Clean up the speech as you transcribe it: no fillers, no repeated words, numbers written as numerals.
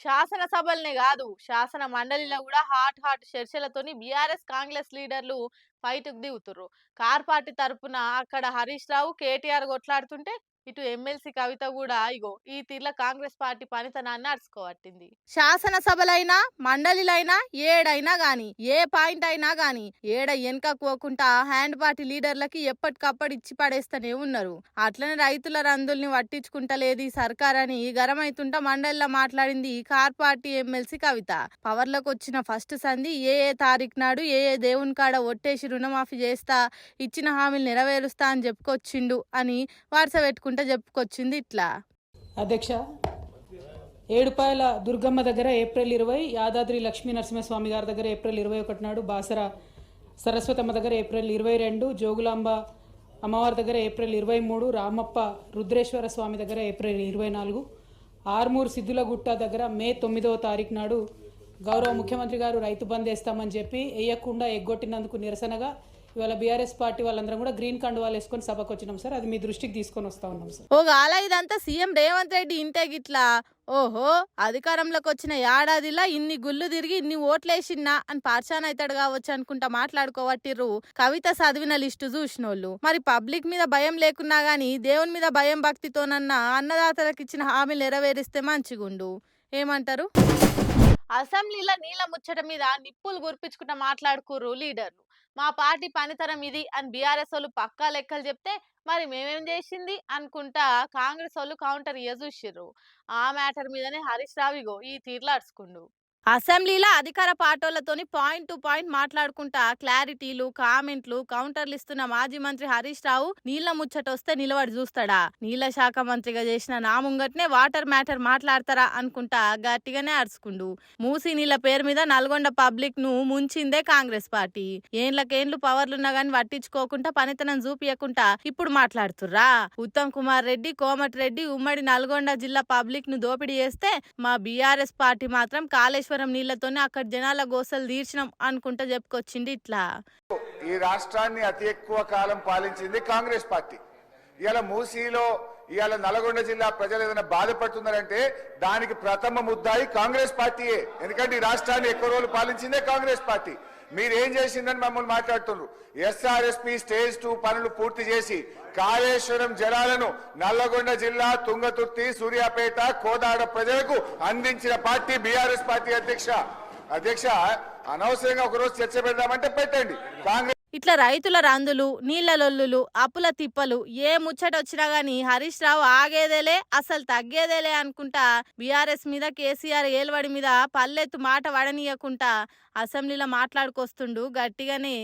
శాసనసభలనే గాదు, శాసన మండలిలో గూడా హాట్ చర్చలతోని బీఆర్ఎస్, కాంగ్రెస్ లీడర్లు ఫైట్‌కి దిగుతుర్రు. కార్ పార్టీ తరపున అక్కడ హరీష్ రావు, కేటీఆర్ కొట్లాడుతుంటే, ఇటు ఎమ్మెల్సీ కవిత గూడా ఇగో ఈ తీర్ల కాంగ్రెస్ పార్టీ పనితనాన్ని అరుచుకోబట్టింది. శాసనసభలైనా, మండలిలైనా ఏడైనా గాని, ఏ పాయింట్ అయినా గాని, ఏడ ఎనకకు పోకుండా హ్యాండ్ పార్టీ లీడర్లకి ఎప్పటికప్పుడు ఇచ్చి పడేస్తూనే ఉన్నారు. అట్లనే రైతుల రందుల్ని పట్టించుకుంటలేదు ఈ సర్కార్ అని గరమైతుంటా మండలిలో మాట్లాడింది కార్ పార్టీ ఎమ్మెల్సీ కవిత. పవర్లోకి వచ్చిన ఫస్ట్ సంధి ఏ తారీఖు నాడు ఏ దేవుని కాడ ఒట్టేసి రుణమాఫీ చేస్తా, ఇచ్చిన హామీలు నెరవేరుస్తా అని చెప్పుకొచ్చిండు అని వరుస పెట్టుకుంటా చెప్పుకొచ్చింది ఇట్లా. అధ్యక్ష, ఏడుపాయల దుర్గమ్మ దగ్గర ఏప్రిల్ 20, యాదాద్రి లక్ష్మీ నరసింహస్వామి గారి దగ్గర ఏప్రిల్ 21 నాడు, బాసర సరస్వతమ్మ దగ్గర ఏప్రిల్ 22, జోగులాంబ అమ్మవారి దగ్గర ఏప్రిల్ 23, రామప్ప రుద్రేశ్వర స్వామి దగ్గర ఏప్రిల్ 24, ఆర్మూర్ సిద్ధులగుట్ట దగ్గర మే 9వ తారీఖు నాడు గౌరవ ముఖ్యమంత్రి గారు రైతు బంద్ వేస్తామని చెప్పి వేయకుండా ఎగ్గొట్టినందుకు నిరసనగా ఇవాళ బీఆర్ఎస్ పార్టీ వాళ్ళందరం కూడా గ్రీన్ కండువాలు వేసుకొని సభకు వచ్చినాం సార్. అది మీ దృష్టికి తీసుకొని వస్తా ఉన్నాం సార్. ఓ గాల ఇదంతా సీఎం రేవంత్ రెడ్డి ఇంటే గిట్లా ఓహో అధికారంలోకి వచ్చిన ఏడాదిలా ఇన్ని గుళ్ళు తిరిగి ఇన్ని ఓట్లేసిన్నా అని పార్చాన్ అవుతాడు కావచ్చు అనుకుంటా మాట్లాడుకోవట్టిర్రు కవిత చదివిన లిస్టు చూసినోళ్ళు. మరి పబ్లిక్ మీద భయం లేకున్నా గానీ దేవుని మీద భయం భక్తితోనన్నా అన్నదాతలకు ఇచ్చిన హామీలు నెరవేరిస్తే మంచిగుండు. ఏమంటారు? అసెంబ్లీలో నీళ్ళ ముచ్చట మీద నిప్పులు గురిపించుకుంటా మాట్లాడుకుర్రు లీడర్లు. మా పార్టీ పనితనం ఇది అని బీఆర్ఎస్ వాళ్ళు పక్కా లెక్కలు చెప్తే మరి మేమేం చేసింది అనుకుంటా కాంగ్రెస్ వాళ్ళు కౌంటర్ చూసిర్రు. ఆ మ్యాటర్ మీదనే హరీష్ రావు ఇగో ఈ తీర్లు అడుచుకుండు. అసెంబ్లీలో అధికార పార్టీలతోని పాయింట్ టు పాయింట్ మాట్లాడుకుంటా క్లారిటీలు, కామెంట్లు, కౌంటర్లు ఇస్తున్న మాజీ మంత్రి హరీష్ రావు నీళ్ల ముచ్చట వస్తే నిలబడి చూస్తాడా? నీళ్ల శాఖ మంత్రిగా చేసిన నా ముంగట్నే వాటర్ మ్యాటర్ మాట్లాడతారా అనుకుంటా గట్టిగానే అరుచుకుండు. మూసీ నీళ్ల పేరు మీద నల్గొండ పబ్లిక్ ను ముంచిందే కాంగ్రెస్ పార్టీ. ఏండ్లకేండ్లు పవర్లున్నా గాని పట్టించుకోకుండా పనితనం చూపియకుండా ఇప్పుడు మాట్లాడుతుర్రా? ఉత్తమ్ కుమార్ రెడ్డి, కోమటి రెడ్డి ఉమ్మడి నల్గొండ జిల్లా పబ్లిక్ ను దోపిడీ చేస్తే మా బీఆర్ఎస్ పార్టీ మాత్రం కాళేశ్వరం నీళ్లతోనే అక్కడ జనాల గోసలు తీర్చినాం అనుకుంటా చెప్పుకొచ్చింది ఇట్లా. ఈ రాష్ట్రాన్ని అతి ఎక్కువ కాలం పాలించింది కాంగ్రెస్ పార్టీ. ఇవాళ మూసీలో ఇవాళ నల్గొండ జిల్లా ప్రజలు ఏదైనా బాధపడుతున్నారంటే దానికి ప్రథమ ముద్దాయి కాంగ్రెస్ పార్టీయే. ఎందుకంటే ఈ రాష్ట్రాన్ని ఎక్కువ రోజులు పాలించిందే కాంగ్రెస్ పార్టీ. మీరేం చేసిందని మమ్మల్ని మాట్లాడుతున్నారు. ఎస్ఆర్ఎస్పి స్టేజ్ 2 పనులు పూర్తి చేసి కాళేశ్వరం జలాలను నల్లగొండ జిల్లా తుంగతుర్తి, సూర్యాపేట, కోదాడ ప్రజలకు అందించిన పార్టీ బీఆర్ఎస్ పార్టీ. అధ్యక్ష అనవసరంగా ఒకరోజు చర్చ పెడదామంటే పెట్టండి. కాంగ్రెస్ ఇట్లా రైతుల రందులు, నీళ్ల లొల్లులు, అప్పుల తిప్పలు ఏ ముచ్చట వచ్చినా గానీ హరీష్ రావు ఆగేదేలే, అసలు తగ్గేదేలే అనుకుంటా బీఆర్ఎస్ మీద, కేసీఆర్ ఏలువడి మీద పల్లెత్తు మాట వడనీయకుంటా అసెంబ్లీలో మాట్లాడుకొస్తుండు గట్టిగానే.